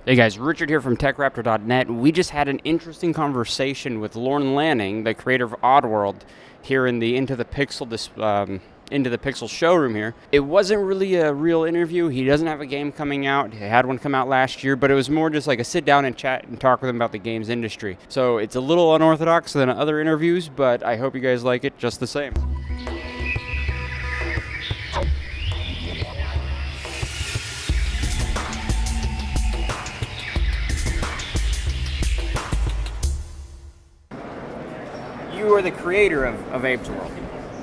Hey guys, Richard here from TechRaptor.net. We just had an interesting conversation with Lorne Lanning, the creator of Oddworld, here in the Into the Pixel showroom here. It wasn't really a real interview. He doesn't have a game coming out. He had one come out last year, but it was more just like a sit down and chat and talk with him about the games industry. So it's a little unorthodox than other interviews, but I hope you guys like it just the same. You are the creator of Abe's World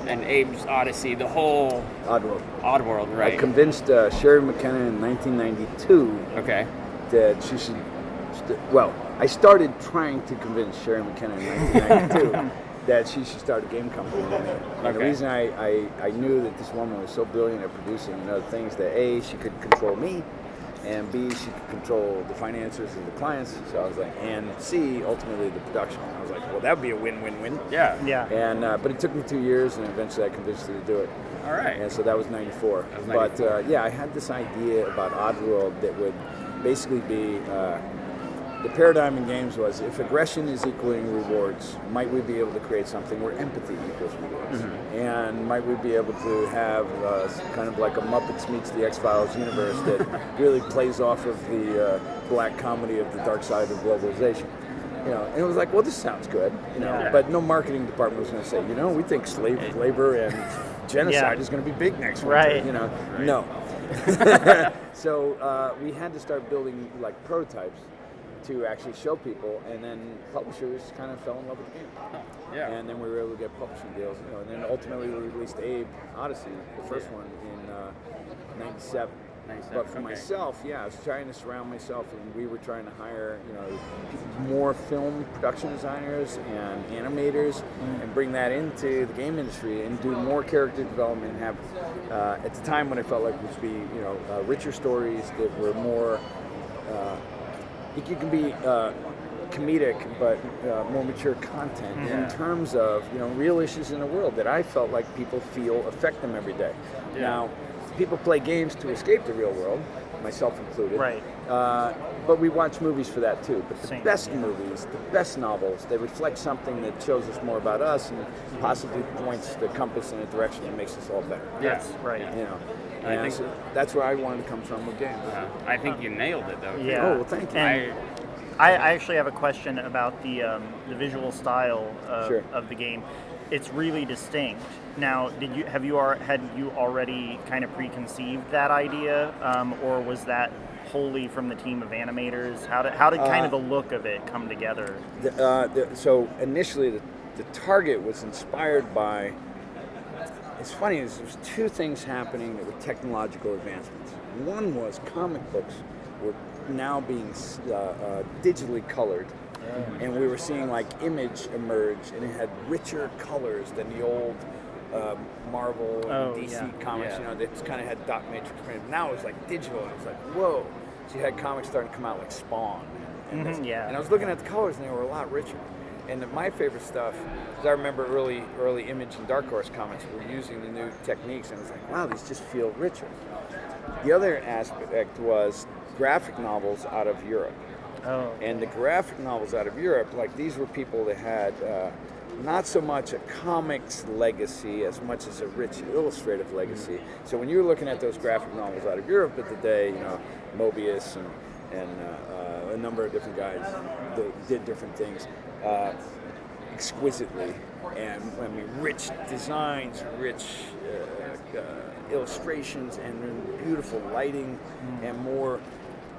and Abe's Odyssey, the whole Oddworld, right? I convinced Sherry McKenna in 1992 that she should. I started trying to convince Sherry McKenna in 1992 that she should start a game company. And the reason I knew that this woman was so brilliant at producing and other things, that A, she could control me, and B, she could control the finances of the clients. So I was like, and C, ultimately the production. I was like, well, that would be a win-win-win. Yeah. And but it took me 2 years, and eventually I convinced her to do it. All right. And so that was 94. But I had this idea about Oddworld that would basically be the paradigm in games was, if aggression is equaling rewards, might we be able to create something where empathy equals rewards? Mm-hmm. And might we be able to have kind of like a Muppets meets the X-Files universe that really plays off of the black comedy of the dark side of globalization? And it was like, well, this sounds good, but no marketing department was going to say, we think slave labor and genocide is going to be big next winter. No. So we had to start building like prototypes to actually show people, and then publishers kind of fell in love with the game. Yeah. And then we were able to get publishing deals, and then ultimately we released Abe Odyssey, the first one, in 97. But for myself, I was trying to surround myself, and we were trying to hire, more film production designers and animators, and bring that into the game industry and do more character development. And have, at the time when I felt like it would be, richer stories that were more. You can be comedic, but more mature content in terms of real issues in the world that I felt like people feel affect them every day. Yeah. Now, people play games to escape the real world, myself included. Right. But we watch movies for that too. But the best movies, the best novels, they reflect something that shows us more about us and possibly points the compass in a direction that makes us all better. Yes, right. And I think that's where I wanted to come from with games. I think you nailed it, though. Yeah. Oh, well, thank you. And I actually have a question about the visual style of the game. It's really distinct. Now, had you already kind of preconceived that idea, or was that wholly from the team of animators? How did kind of the look of it come together? So initially, the target was inspired by. It's funny, there's two things happening that were technological advancements. One was comic books were now being digitally colored, and we were seeing like Image emerge, and it had richer colors than the old Marvel and DC comics, that kind of had dot matrix print. Now it was like digital, and it was like, whoa. So you had comics starting to come out like Spawn. And I was looking at the colors, and they were a lot richer. And my favorite stuff, because I remember early Image and Dark Horse comics were using the new techniques, and it was like, wow, these just feel richer. The other aspect was graphic novels out of Europe. And the graphic novels out of Europe, like these were people that had not so much a comics legacy as much as a rich illustrative legacy. So when you were looking at those graphic novels out of Europe at the day, Mobius and a number of different guys that did different things exquisitely, and rich designs, rich illustrations, and beautiful lighting, and more.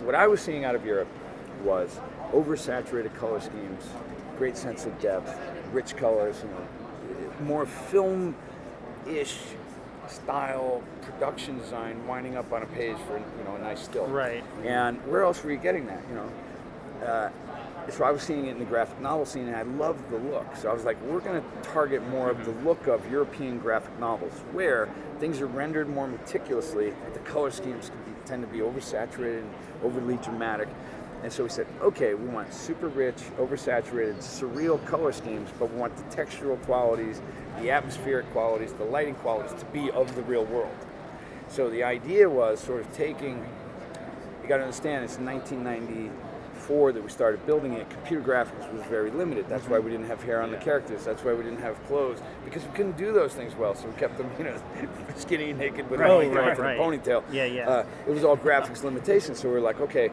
What I was seeing out of Europe was oversaturated color schemes, great sense of depth, rich colors, more film-ish style production design winding up on a page for a nice still. Right. And where else were you getting that? So I was seeing it in the graphic novel scene, and I loved the look. So I was like, we're going to target more of the look of European graphic novels, where things are rendered more meticulously. The color schemes tend to be oversaturated and overly dramatic. And so we said, okay, we want super rich, oversaturated, surreal color schemes, but we want the textural qualities, the atmospheric qualities, the lighting qualities to be of the real world. So the idea was sort of taking you got to understand, it's 1994 that we started building it. Computer graphics was very limited. That's why we didn't have hair on the characters. That's why we didn't have clothes, because we couldn't do those things well. So we kept them, skinny and naked with a ponytail. It was all graphics limitations. So we were like, okay,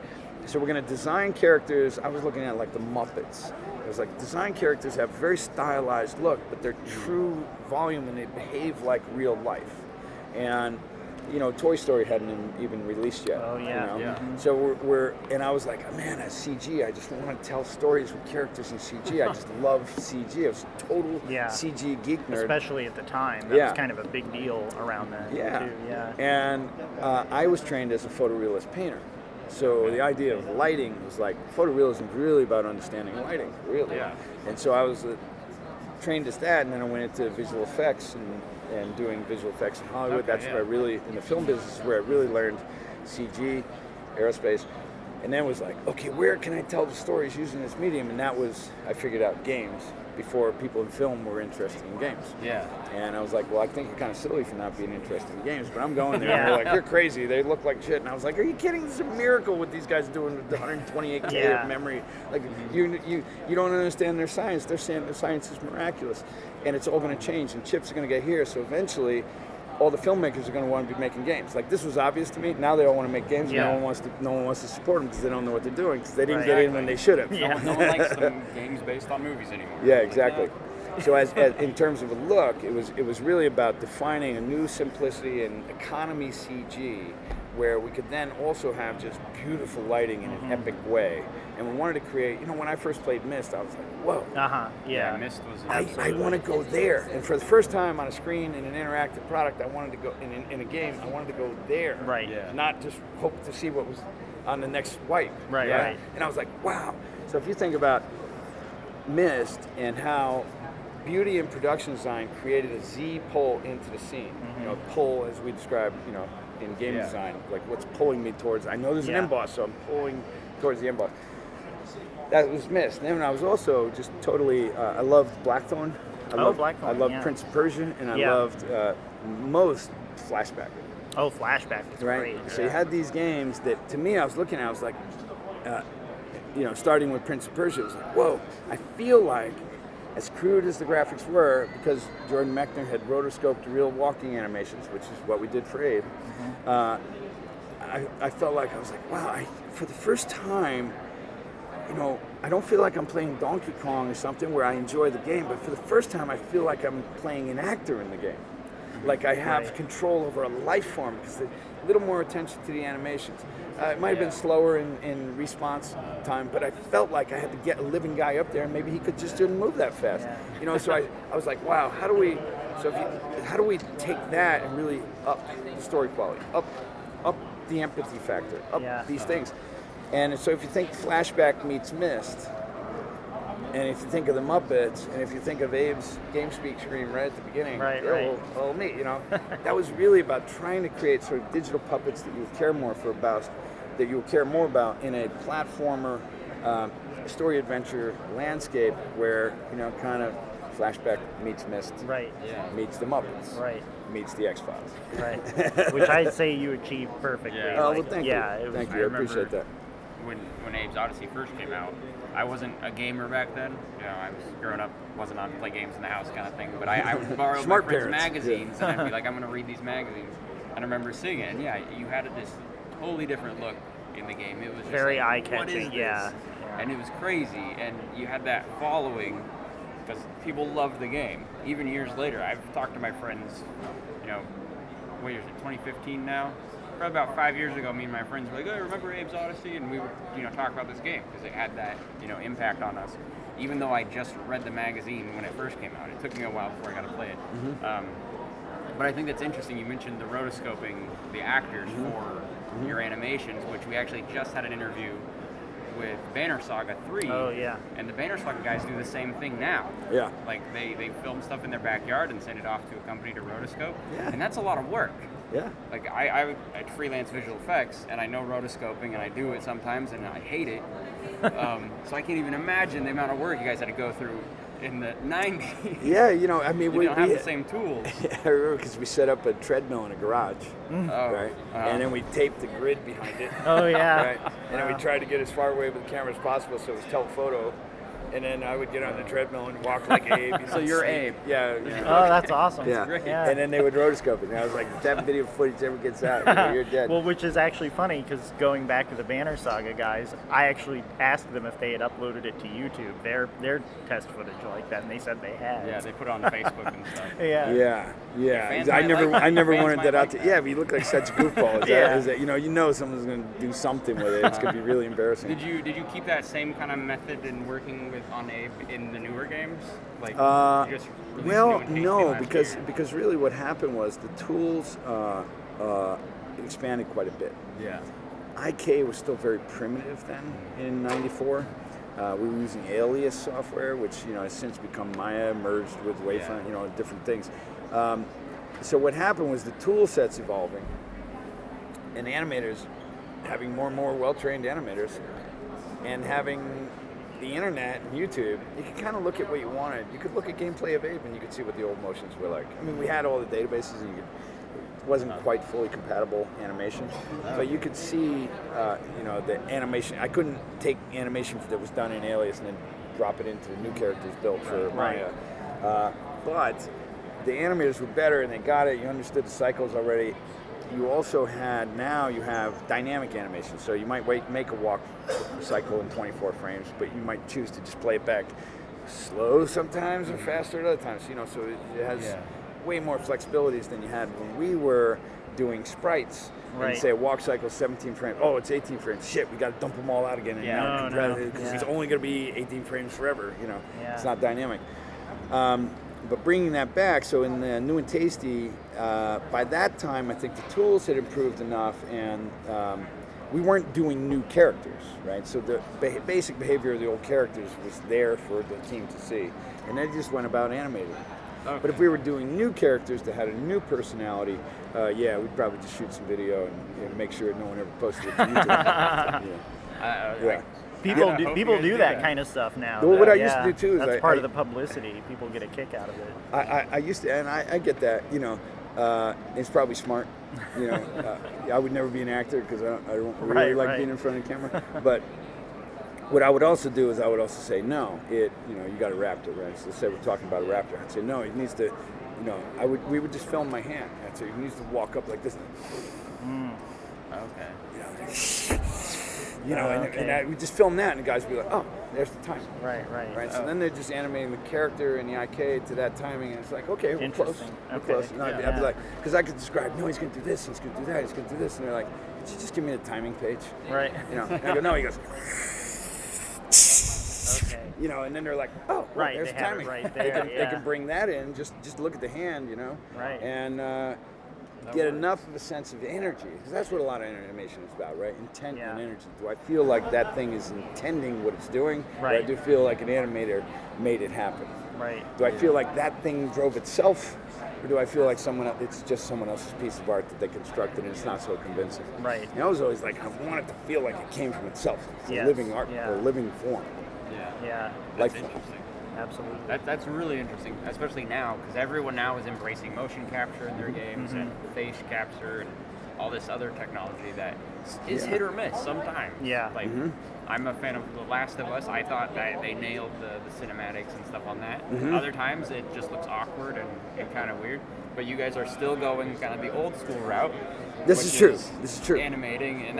so we're going to design characters. I was looking at like the Muppets. It was like, design characters have a very stylized look, but they're true volume and they behave like real life. And Toy Story hadn't even released yet. Oh yeah. So and I was like, man, as CG, I just want to tell stories with characters in CG. I just love CG. I was a total CG geek nerd. Especially at the time. That was kind of a big deal around then too. Yeah. And I was trained as a photorealist painter. So the idea of lighting was like, photorealism is really about understanding lighting, really. Yeah. And so I was trained as that, and then I went into visual effects and doing visual effects in Hollywood. That's where I really, in the film business, where I really learned CG, aerospace, and then was like, okay, where can I tell the stories using this medium? And that was, I figured out games before people in film were interested in games. Yeah. And I was like, well, I think you're kind of silly for not being interested in games, but I'm going there. And they're like, you're crazy. They look like shit. And I was like, are you kidding? This is a miracle what these guys doing with the 128K of memory. Like, you don't understand their science. They're saying their science is miraculous. And it's all going to change, and chips are going to get here. So eventually, all the filmmakers are going to want to be making games. Like, this was obvious to me. Now they all want to make games, and no one wants to support them because they don't know what they're doing, because they didn't get in when they should have. No one likes some games based on movies anymore. Yeah, exactly. So as in terms of a look, it was really about defining a new simplicity and economy CG, where we could then also have just beautiful lighting in an epic way. And we wanted to create, when I first played Myst, I was like, whoa. Yeah, Myst was I want to go there. And for the first time on a screen in an interactive product, I wanted to go, in a game, I wanted to go there. Right. Yeah. Not just hope to see what was on the next wipe. Right. And I was like, wow. So if you think about Myst and how beauty and production design created a Z pull into the scene. Pull, as we describe, in game design, like what's pulling me towards. I know there's an emboss, so I'm pulling towards the emboss. That was Myst. And then I was also just totally. I loved Blackthorn. Blackthorn. I loved Prince of Persia, and I loved most Flashback. Oh, Flashback was great. So you had these games that, to me, I was looking at. I was like, starting with Prince of Persia, it was like, whoa. I feel like, as crude as the graphics were, because Jordan Mechner had rotoscoped real walking animations, which is what we did for Abe, I felt like, I was like, wow, for the first time, I don't feel like I'm playing Donkey Kong or something where I enjoy the game, but for the first time I feel like I'm playing an actor in the game. Like I have control over a life form, because a little more attention to the animations. It might have been slower in response time, but I felt like I had to get a living guy up there, and maybe he just didn't move that fast. So I was like, wow, how do we take that and really up the story quality, up the empathy factor, up these things. And so if you think Flashback meets Myst, and if you think of the Muppets, and if you think of Abe's GameSpeak screen right at the beginning, well, neat, that was really about trying to create sort of digital puppets that you would care more about in a platformer, story adventure landscape where, kind of Flashback meets Myst, meets the Muppets, meets the X-Files. Which I'd say you achieved perfectly. Well, thank you. Thank you. I appreciate that. When Abe's Odyssey first came out, I wasn't a gamer back then. I was growing up, wasn't on play games in the house kind of thing. But I would borrow my friends' magazines, and I'd be like, I'm going to read these magazines. And I remember seeing it, and you had this totally different look in the game. It was just very like, eye-catching. And it was crazy, and you had that following because people loved the game. Even years later, I've talked to my friends. What year is it? 2015 now. Probably about 5 years ago, me and my friends were like, "Oh, remember Abe's Odyssey?" And we would, talk about this game because it had that, impact on us. Even though I just read the magazine when it first came out, it took me a while before I got to play it. But I think that's interesting. You mentioned the rotoscoping, the actors for your animations, which we actually just had an interview with Banner Saga 3. Oh, yeah. And the Banner Saga guys do the same thing now. Yeah. Like, they film stuff in their backyard and send it off to a company to rotoscope. Yeah. And that's a lot of work. Yeah. Like, I freelance visual effects, and I know rotoscoping, and I do it sometimes, and I hate it. So I can't even imagine the amount of work you guys had to go through in the 90s. Yeah, you know, I mean, we don't have we the same tools. Yeah, I remember because we set up a treadmill in a garage, Oh, right? And then we taped the grid behind it. Oh yeah. Right? And then we tried to get as far away with the camera as possible so it was telephoto. And then I would get on the treadmill and walk like Abe. You know, So you're Abe. Yeah. Oh, that's awesome. Yeah. great. Yeah. And then they would rotoscope it. And I was like, if that video footage ever gets out, you know, you're dead. Well, which is actually funny because going back to the Banner Saga guys, I actually asked them if they had uploaded it to YouTube, their test footage like that, and they said they had. Yeah, they put it on Facebook and stuff. Yeah. Yeah. fans I might never, like I it. never Fans wanted might that out like to. that. Yeah, but you look like such a goofball. Yeah. Is that, you know someone's going to do something with it. It's going to be really embarrassing. Did you keep that same kind of method in working with on Abe in the newer games? Like, you just released Well, new and tasty no, last year? because really what happened was the tools expanded quite a bit. Yeah. IK was still very primitive then in '94. We were using Alias software, which has since become Maya, merged with Wavefront, different things. So what happened was the tool set's evolving, and animators having more and more well-trained animators, and having the internet and YouTube, you could kind of look at what you wanted. You could look at gameplay of Abe and you could see what the old motions were like. I mean, we had all the databases and it wasn't quite fully compatible animation, but you could see, the animation. I couldn't take animation that was done in Alias and then drop it into the new characters built for Maya. But the animators were better and they got it. You understood the cycles already. You also you have dynamic animation. So you might make a walk cycle in 24 frames, but you might choose to just play it back slow sometimes or faster at other times. So it has way more flexibilities than you had when we were doing sprites. Right. And say a walk cycle is 17 frames. Oh, it's 18 frames. Shit, we got to dump them all out again. And because it's only going to be 18 frames forever. It's not dynamic. But bringing that back, so in the new and tasty, by that time, I think the tools had improved enough, and we weren't doing new characters, right? So the basic behavior of the old characters was there for the team to see, and they just went about animating them. Okay. But if we were doing new characters that had a new personality, we'd probably just shoot some video and make sure no one ever posted it to YouTube. People do that kind of stuff now. Well, what I used to do too is that's part of the publicity. People get a kick out of it. I used to, and I get that. It's probably smart. I would never be an actor because I don't really like being in front of the camera. But what I would also do is I would also say no. You got a raptor, right? So let's say we're talking about a raptor. I'd say no. It needs to. We would just film my hand. I'd say he needs to walk up like this. Okay. And I would just film that, and the guys would be like, "Oh, there's the timing." Right. So then they're just animating the character and the IK to that timing, and it's like, okay, we're close. We're close. And I'd be like, because I could describe, no, he's going to do this, he's going to do that, he's going to do this, and they're like, could you just give me the timing page? Right. And I go, no. He goes, Okay. and then they're like, oh, Right, there's they the have it timing. right They there, can bring that in. Just look at the hand, Right. and get enough of a sense of energy, because that's what a lot of animation is about, right? Intent and energy. Do I feel like that thing is intending what it's doing, Right. or do I feel like an animator made it happen? Right. Do I feel like that thing drove itself, or do I feel like it's just someone else's piece of art that they constructed and it's not so convincing? Right. I was always like, I want it to feel like it came from itself. It's a Yes. living art, Yeah. or living form, Yeah. life That's form. interesting. Absolutely. That's really interesting, especially now, because everyone now is embracing motion capture in their games and face capture and all this other technology that is hit or miss sometimes. Yeah. Like, I'm a fan of The Last of Us. I thought that they nailed the cinematics and stuff on that. Other times it just looks awkward and kind of weird. But you guys are still going kind of the old school route. This is true. Animating, and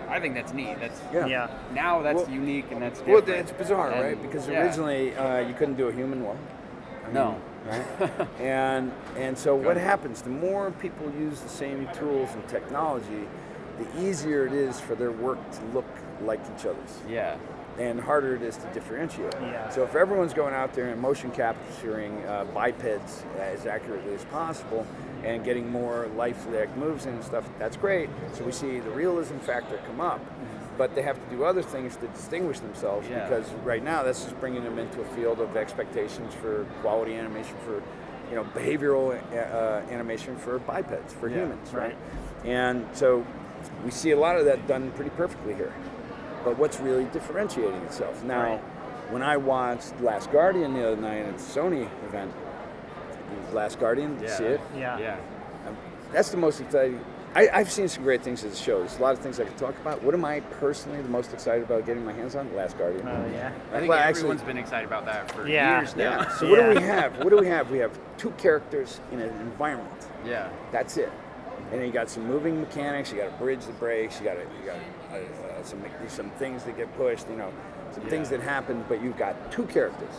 I think that's neat. That's Yeah. now that's unique and that's Well, different. it's bizarre, And, right? Because yeah. originally you couldn't do a human one. No. Right? and so what happens, the more people use the same tools and technology, the easier it is for their work to look like each other's. Yeah. And harder it is to differentiate. Yeah. So if everyone's going out there and motion capturing bipeds as accurately as possible and getting more lifelike moves in and stuff, that's great. So we see the realism factor come up. But they have to do other things to distinguish themselves because right now that's just bringing them into a field of expectations for quality animation, for behavioral animation for bipeds, for humans, right? And so we see a lot of that done pretty perfectly here. But what's really differentiating itself? Now, when I watched Last Guardian the other night at the Sony event, Last Guardian, did you see it? Yeah. That's the most exciting. I've seen some great things at the show. There's a lot of things I could talk about. What am I personally the most excited about getting my hands on? Last Guardian. Yeah. I think everyone's been excited about that for years now. Yeah. So what do we have? What do we have? We have 2 characters in an environment. Yeah. That's it. And then you got some moving mechanics. You got to bridge the brakes. You got some things that get pushed. Some things that happen. But you've got 2 characters.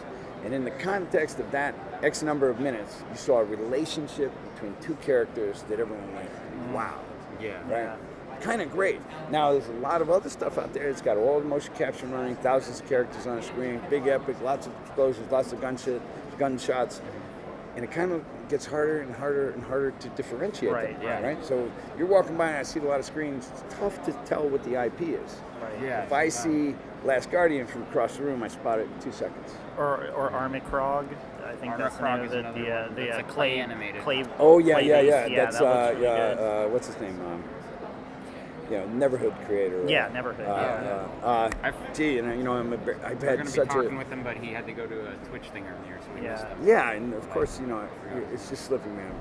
And in the context of that X number of minutes, you saw a relationship between 2 characters that everyone went, wow. Yeah. Right? Kind of great. Now, there's a lot of other stuff out there. It's got all the motion capture running, thousands of characters on the screen, big epic, lots of explosions, lots of gunshots. And it kind of gets harder and harder and harder to differentiate them. Right? So you're walking by and I see a lot of screens. It's tough to tell what the IP is. Right. Yeah. If I see Last Guardian from across the room, I spot it in 2 seconds. Or Armikrog. I think that's the name of it. The clay animated. Oh yeah. That's That's really good. what's his name? Neverhood creator. Yeah, Neverhood. Gee, and I've We're had going to be such talking with him, but he had to go to a Twitch thing earlier, so we missed him. Yeah, and of course, it's just slipping, man.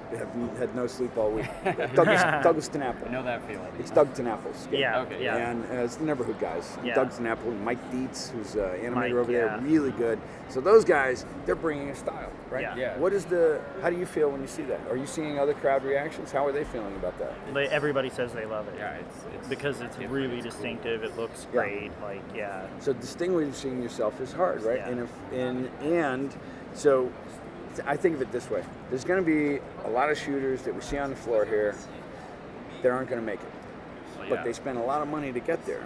I have had no sleep all week. Douglas Tenapple. I know that feeling. It's Doug Tenapple's game. Yeah. Okay. Yeah. And it's the Neverhood guys. Yeah. Doug Tenaple and Mike Dietz, who's animator Mike, over there, really good. So those guys, they're bringing a style, right? Yeah. How do you feel when you see that? Are you seeing other crowd reactions? How are they feeling about that? Everybody says they love it. Yeah, it's because it's really distinctive. It looks great. So distinguishing yourself is hard, right? Yeah. And so I think of it this way. There's going to be a lot of shooters that we see on the floor here that aren't going to make it. But they spend a lot of money to get there.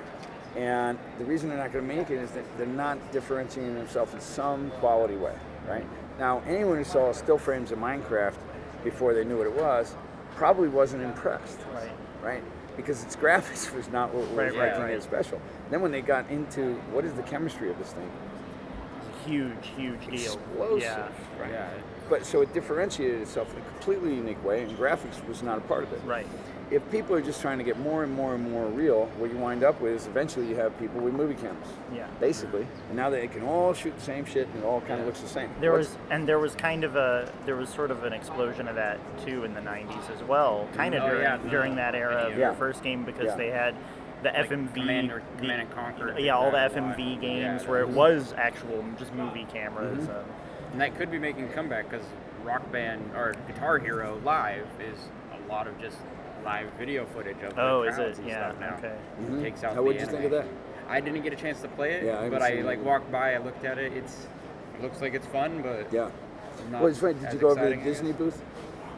And the reason they're not going to make it is that they're not differentiating themselves in some quality way, right? Now, anyone who saw still frames of Minecraft before they knew what it was probably wasn't impressed, right? Because its graphics was not what was making it special. Then when they got into what is the chemistry of this thing? Huge deal. Explosive, right? Yeah. But so it differentiated itself in a completely unique way, and graphics was not a part of it. Right. If people are just trying to get more and more and more real, what you wind up with is eventually you have people with movie cameras. Yeah. Basically, and now they can all shoot the same shit, and it all kind of looks the same. There was sort of an explosion of that too in the '90s as well, during that era of your first game, because they had the FMV, Command and Conquer. All the FMV games where it was actual just movie cameras. And that could be making a comeback because Rock Band or Guitar Hero Live is a lot of just live video footage of the crowds and stuff now. Okay. Mm-hmm. It takes out How would you think of that? I didn't get a chance to play it, but I walked by, I looked at it. It looks like it's fun, but not it's funny. Did you go over to the Disney booth?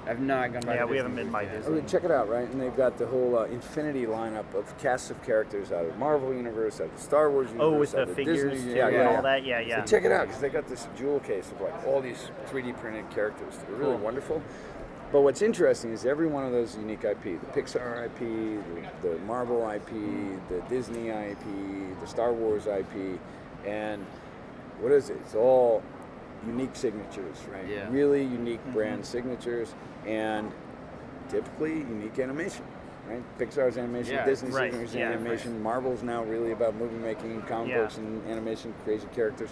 I've not gone by. Yeah, we haven't been by Disney. Okay, check it out, right? And they've got the whole Infinity lineup of casts of characters out of the Marvel universe, out of the Star Wars universe, with the figures Disney, too, and all that. Yeah. So check it out, because they got this jewel case of all these 3D printed characters. They're really wonderful. But what's interesting is every one of those unique IP, the Pixar IP, the Marvel IP, the Disney IP, the Star Wars IP, and what is it? It's all unique signatures, right? Yeah. Really unique brand signatures, and typically unique animation, right? Pixar's animation, Disney's animation, Marvel's now really about movie making, comic books and animation, crazy characters.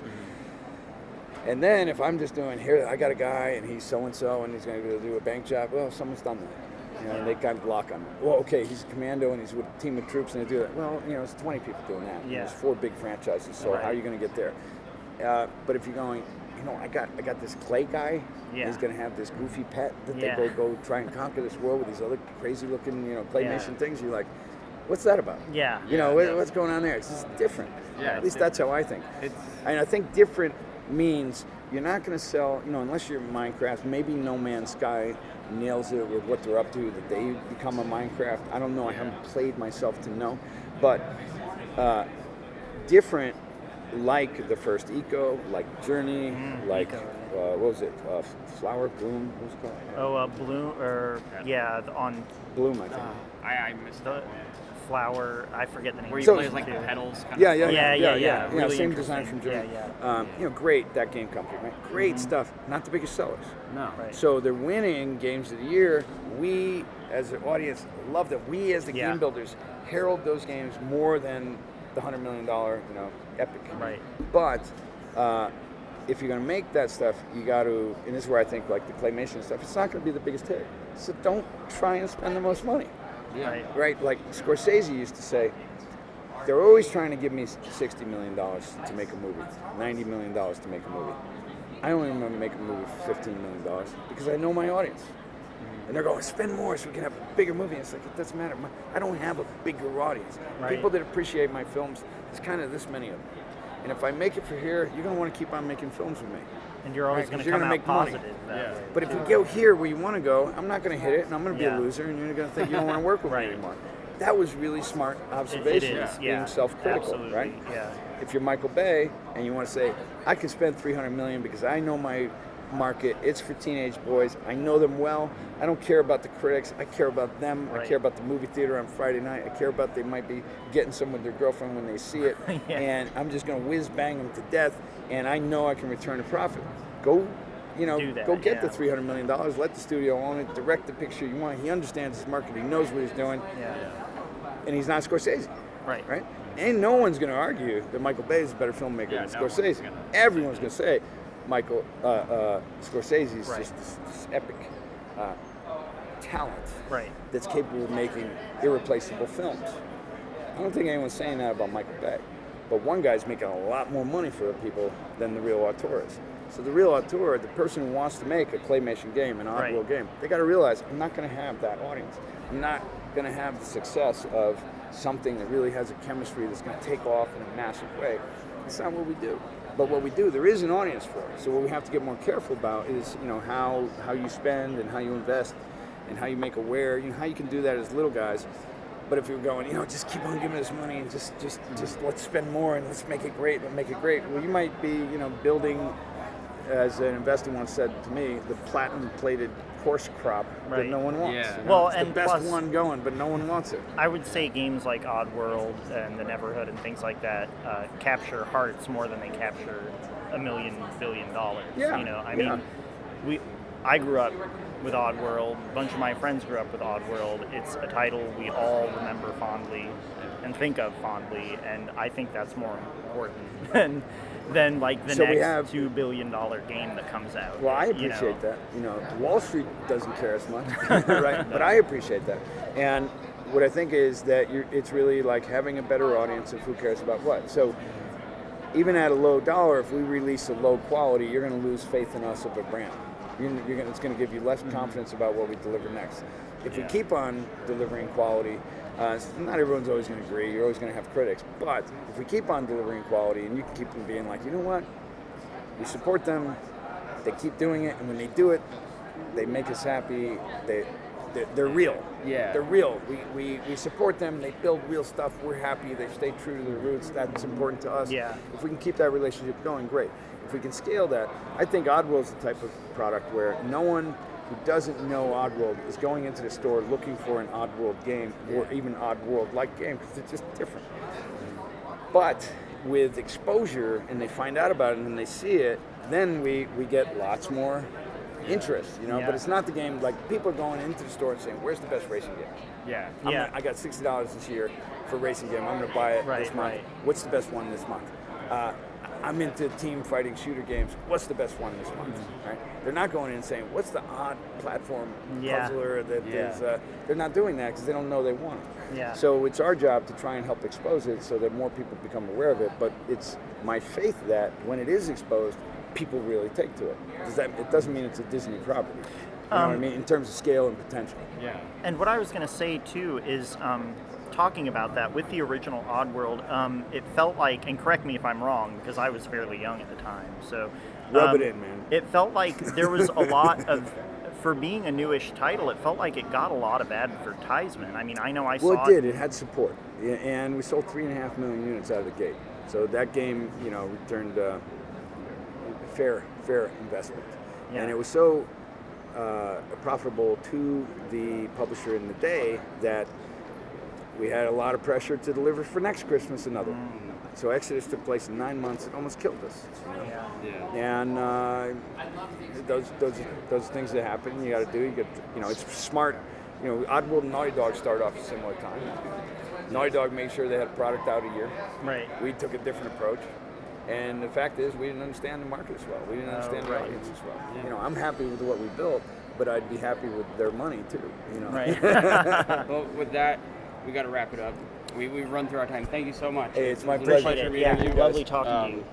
And then if I'm just doing here, I got a guy and he's so-and-so and he's going to do a bank job, well, someone's done that. And they kind of block on it. Well, okay, he's a commando and he's with a team of troops and they do that. Well, it's 20 people doing that. Yeah. There's 4 big franchises, so how are you going to get there? But if you're going, I got this clay guy. Yeah. He's going to have this goofy pet that they go try and conquer this world with these other crazy-looking, claymation things. You're like, what's that about? Yeah. What's going on there? It's just different. Yeah. At least that's how I think. And I think different means you're not going to sell, unless you're Minecraft. Maybe No Man's Sky nails it with what they're up to, that they become a Minecraft. I don't know. I haven't played myself to know. But different, like the first Eco, like Journey, like what was it? Flower Bloom. What was it called? Bloom on Bloom. I think. I missed that one. Flower. I forget the name. Where you play like the petals. Yeah. Really same design from Journey. Great, that game company, right? Great stuff. Not the biggest sellers. No. Right. So they're winning games of the year. We, as an audience, love that. We, as the game builders, herald those games more than the $100 million, epic. Right. But if you're going to make that stuff, you got to, and this is where I think like the claymation stuff, it's not going to be the biggest hit. So don't try and spend the most money. Yeah. Right? Like Scorsese used to say, they're always trying to give me $60 million to make a movie, $90 million to make a movie. I only remember making a movie for $15 million because I know my audience. And they're going, spend more so we can have a bigger movie. And it's like, it doesn't matter. I don't have a bigger audience. Right. People that appreciate my films, there's kind of this many of them. And if I make it for here, you're going to want to keep on making films with me. And you're always Right, going 'cause to you're come gonna out make money. positive that way. But if you go here where you want to go, I'm not going to hit it, and I'm going to be Yeah. a loser, and you're going to think you don't want to work with Right. me anymore. That was really smart observation, It is, being self-critical, absolutely, right? Yeah. If you're Michael Bay and you want to say, I can spend $300 million because I know my market, it's for teenage boys, I know them well, I don't care about the critics, I care about them, I Right. care about the movie theater on Friday night, I care about they might be getting some with their girlfriend when they see it, Yeah. and I'm just going to whiz bang them to death, and I know I can return a profit. Go, Do that, go get the yeah. $300 million, let the studio own it, direct the picture you want, he understands his market, he knows what he's doing, Yeah. and he's not Scorsese. Right. Right? And no one's going to argue that Michael Bay is a better filmmaker than Scorsese. Everyone's going to say Michael Scorsese is Right. just this epic talent Right. that's capable of making irreplaceable films. I don't think anyone's saying that about Michael Bay. But one guy's making a lot more money for the people than the real auteur is. So the real auteur, the person who wants to make a claymation game, an Right. Oddworld game, they got to realize, I'm not going to have that audience. I'm not going to have the success of something that really has a chemistry that's going to take off in a massive way. That's not what we do. But what we do, there is an audience for it. So what we have to get more careful about is, how you spend and how you invest and how you make aware, how you can do that as little guys. But if you're going, just keep on giving us money and just let's spend more and let's make it great, Well, you might be, building, as an investor once said to me, the platinum-plated horse crop that Right. no one wants. Yeah. Well, it's and the best plus- one going, but no one wants it. I would say games like Oddworld and The Neverhood and things like that capture hearts more than they capture $1 billion. Yeah, I yeah. mean, I grew up with Oddworld. A bunch of my friends grew up with Oddworld. It's a title we all remember fondly and think of fondly, and I think that's more important than like the So we next have- $2 billion game that comes out. Well, I appreciate that. Wall Street doesn't care as much, right? But I appreciate that. And what I think is that it's really like having a better audience of who cares about what. So even at a low dollar, if we release a low quality, you're going to lose faith in us of a brand. It's going to give you less confidence about what we deliver next. If we keep on delivering quality, not everyone's always going to agree. You're always going to have critics. But if we keep on delivering quality, and you can keep them being like, you know what? We support them. They keep doing it, and when they do it, they make us happy. They're real. Yeah. They're real. We support them. They build real stuff. We're happy. They stay true to their roots. That's important to us. Yeah. If we can keep that relationship going, great. If we can scale that, I think Oddworld's the type of product where no one who doesn't know Oddworld is going into the store looking for an Oddworld game or even Oddworld-like game because it's just different. But with exposure and they find out about it and then they see it, then we get lots more interest, Yeah. But it's not the game, like people are going into the store and saying, where's the best racing game? Yeah. I got $60 this year for a racing game. I'm going to buy it Right, this month. right. What's the best one this month? I'm into team fighting shooter games. What's the best one this month? Right? They're not going in and saying, what's the odd platform Yeah. puzzler that Yeah. is... they're not doing that because they don't know they want it. Yeah. So it's our job to try and help expose it so that more people become aware of it. But it's my faith that when it is exposed, people really take to it. It doesn't mean it's a Disney property. You know what I mean? In terms of scale and potential. Yeah. And what I was going to say too is talking about that with the original Oddworld, it felt like, and correct me if I'm wrong because I was fairly young at the time, so Rub it in, man. It felt like there was a lot of, for being a newish title, it felt like it got a lot of advertisement. I mean, I know I saw. Well, it did. It had support, and we sold 3.5 million units out of the gate. So that game, returned fair investment, Yeah. and it was so profitable to the publisher in the day that we had a lot of pressure to deliver for next Christmas another one. So Exodus took place in 9 months. It almost killed us. Yeah. And those things that happen, you got to do. It's smart. Oddworld and Naughty Dog started off at a similar time. Naughty Dog made sure they had a product out a year. Right. We took a different approach, And the fact is, we didn't understand the market as well. We didn't understand the right. audience as well. Yeah. You know, I'm happy with what we built, but I'd be happy with their money too. You know. Right. Well, with that, we got to wrap it up. We've run through our time. Thank you so much. Hey, it's my It was a pleasure. Appreciate it. meeting Yeah, you. lovely talking to you.